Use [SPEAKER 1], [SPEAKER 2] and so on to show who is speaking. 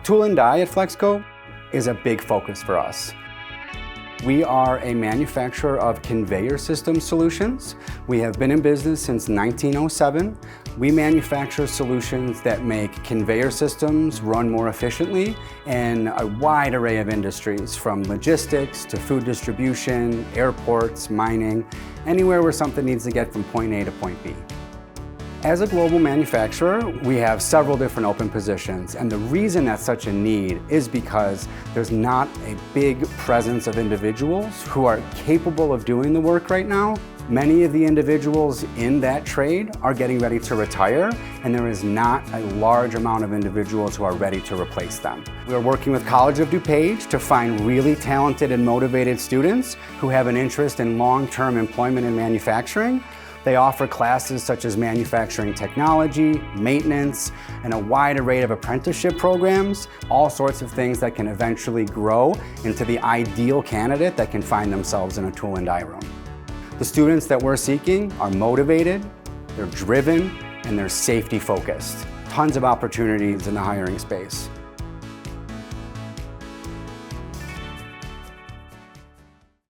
[SPEAKER 1] Tool and die at Flexco is a big focus for us. We are a manufacturer of conveyor system solutions. We have been in business since 1907. We manufacture solutions that make conveyor systems run more efficiently in a wide array of industries, from logistics to food distribution, airports, mining, anywhere where something needs to get from point A to point B. As a global manufacturer, we have several different open positions, and the reason that's such a need is because there's not a big presence of individuals who are capable of doing the work right now. Many of the individuals in that trade are getting ready to retire, and there is not a large amount of individuals who are ready to replace them. We are working with College of DuPage to find really talented and motivated students who have an interest in long-term employment in manufacturing. They offer classes such as manufacturing technology, maintenance, and a wide array of apprenticeship programs, all sorts of things that can eventually grow into the ideal candidate that can find themselves in a tool and die room. The students that we're seeking are motivated, they're driven, and they're safety focused. Tons of opportunities in the hiring space.